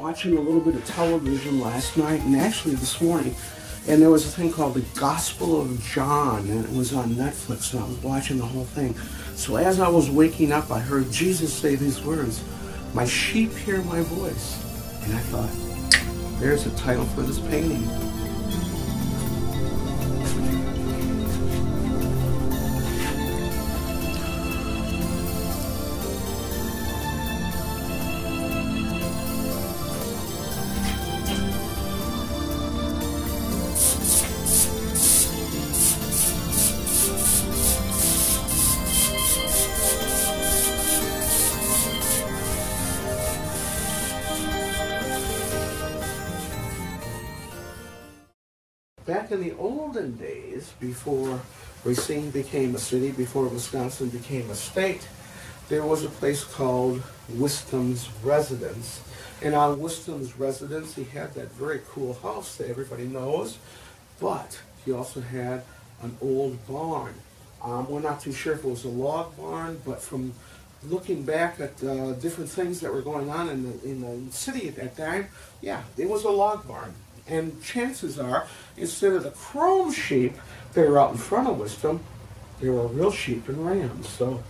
watching a little bit of television last night and actually this morning, and there was a thing called The Gospel of John, and it was on Netflix, and I was watching the whole thing. So as I was waking up, I heard Jesus say these words, "My sheep hear my voice." And I thought, there's a title for this painting. Back in the olden days, before Racine became a city, before Wisconsin became a state, there was a place called Wisdom's Residence. And on Wisdom's Residence, he had that very cool house that everybody knows, but he also had an old barn. We're not too sure if it was a log barn, but from looking back at different things that were going on in the city at that time, yeah, it was a log barn. And chances are, instead of the chrome sheep that are out in front of Wisdom, there were real sheep and rams. So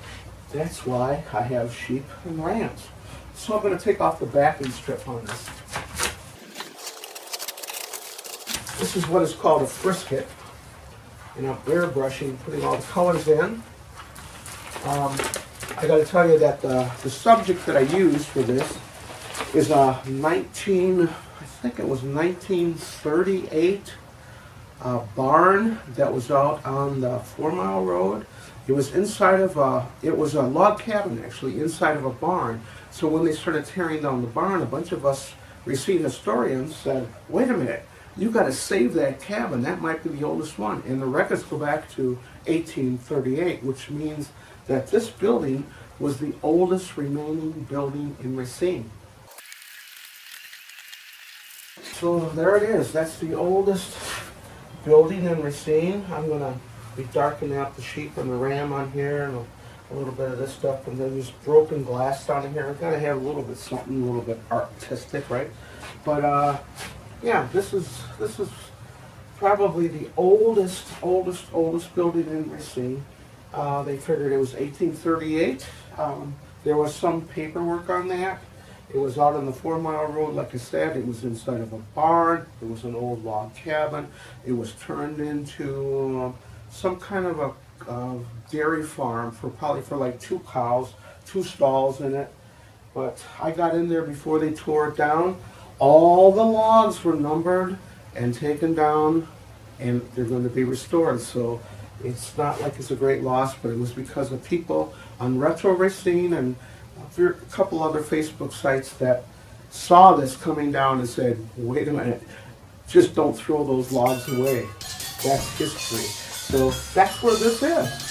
that's why I have sheep and rams. So I'm going to take off the backing strip on this. This is what is called a frisket. And I'm airbrushing, putting all the colors in. I got to tell you that the subject that I used for this is a I think it was 1938 barn that was out on the 4 Mile Road. It was inside of it was a log cabin actually, inside of a barn. So when they started tearing down the barn, a bunch of us Racine historians said, wait a minute, you got to save that cabin. That might be the oldest one. And the records go back to 1838, which means that this building was the oldest remaining building in Racine. So there it is. That's the oldest building in Racine. I'm going to be darkening out the sheep and the ram on here and a little bit of this stuff. And then there's broken glass down here. I've got to have a little bit something, a little bit artistic, right? But yeah, this is probably the oldest building in Racine. They figured it was 1838. There was some paperwork on that. It was out on the 4 Mile Road, like I said. It was inside of a barn. It was an old log cabin. It was turned into some kind of a dairy farm probably for like 2 cows, 2 stalls in it. But I got in there before they tore it down. All the logs were numbered and taken down, and they're going to be restored. So it's not like it's a great loss, but it was because of people on Retro Racine and a couple other Facebook sites that saw this coming down and said, wait a minute, just don't throw those logs away. That's history. So that's where this is.